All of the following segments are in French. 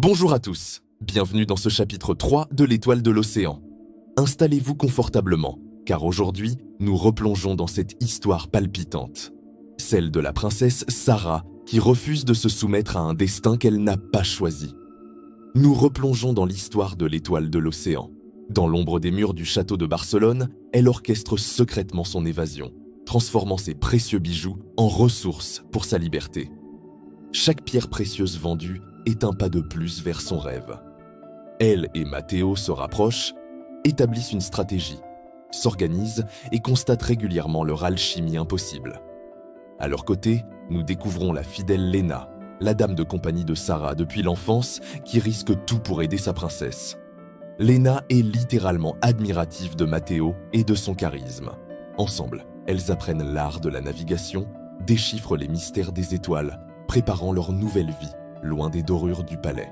Bonjour à tous, bienvenue dans ce chapitre 3 de l'Étoile de l'Océan. Installez-vous confortablement, car aujourd'hui, nous replongeons dans cette histoire palpitante. Celle de la princesse Sarah, qui refuse de se soumettre à un destin qu'elle n'a pas choisi. Nous replongeons dans l'histoire de l'Étoile de l'Océan. Dans l'ombre des murs du château de Barcelone, elle orchestre secrètement son évasion, transformant ses précieux bijoux en ressources pour sa liberté. Chaque pierre précieuse vendue est un pas de plus vers son rêve. Elle et Matteo se rapprochent, établissent une stratégie, s'organisent et constatent régulièrement leur alchimie impossible. À leur côté, nous découvrons la fidèle Lena, la dame de compagnie de Sarah depuis l'enfance qui risque tout pour aider sa princesse. Lena est littéralement admirative de Matteo et de son charisme. Ensemble, elles apprennent l'art de la navigation, déchiffrent les mystères des étoiles, préparant leur nouvelle vie, loin des dorures du palais.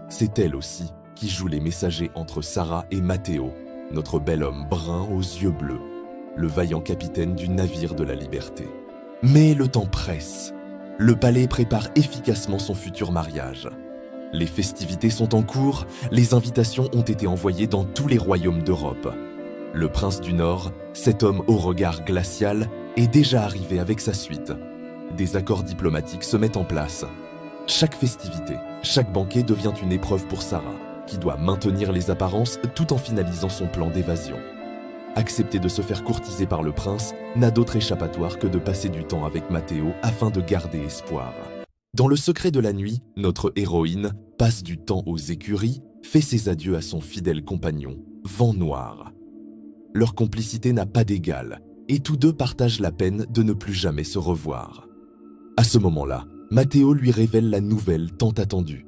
C'est elle aussi qui joue les messagers entre Sarah et Matteo, notre bel homme brun aux yeux bleus, le vaillant capitaine du navire de la liberté. Mais le temps presse. Le palais prépare efficacement son futur mariage. Les festivités sont en cours, les invitations ont été envoyées dans tous les royaumes d'Europe. Le prince du Nord, cet homme au regard glacial, est déjà arrivé avec sa suite. Des accords diplomatiques se mettent en place. Chaque festivité, chaque banquet devient une épreuve pour Sarah, qui doit maintenir les apparences tout en finalisant son plan d'évasion. Accepter de se faire courtiser par le prince n'a d'autre échappatoire que de passer du temps avec Matteo afin de garder espoir. Dans le secret de la nuit, notre héroïne passe du temps aux écuries, fait ses adieux à son fidèle compagnon, Vent Noir. Leur complicité n'a pas d'égal, et tous deux partagent la peine de ne plus jamais se revoir. À ce moment-là, Matteo lui révèle la nouvelle tant attendue.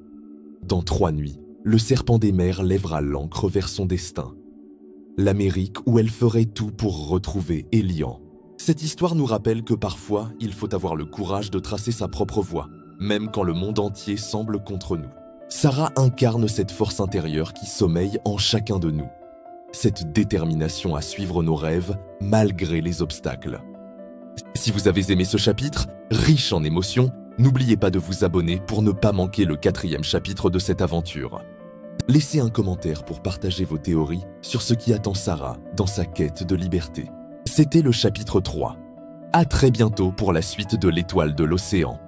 Dans 3 nuits, le serpent des mers lèvera l'ancre vers son destin. L'Amérique où elle ferait tout pour retrouver Elian. Cette histoire nous rappelle que parfois, il faut avoir le courage de tracer sa propre voie, même quand le monde entier semble contre nous. Sarah incarne cette force intérieure qui sommeille en chacun de nous. Cette détermination à suivre nos rêves malgré les obstacles. Si vous avez aimé ce chapitre, riche en émotions, n'oubliez pas de vous abonner pour ne pas manquer le 4e chapitre de cette aventure. Laissez un commentaire pour partager vos théories sur ce qui attend Sarah dans sa quête de liberté. C'était le chapitre 3. À très bientôt pour la suite de l'Étoile de l'Océan.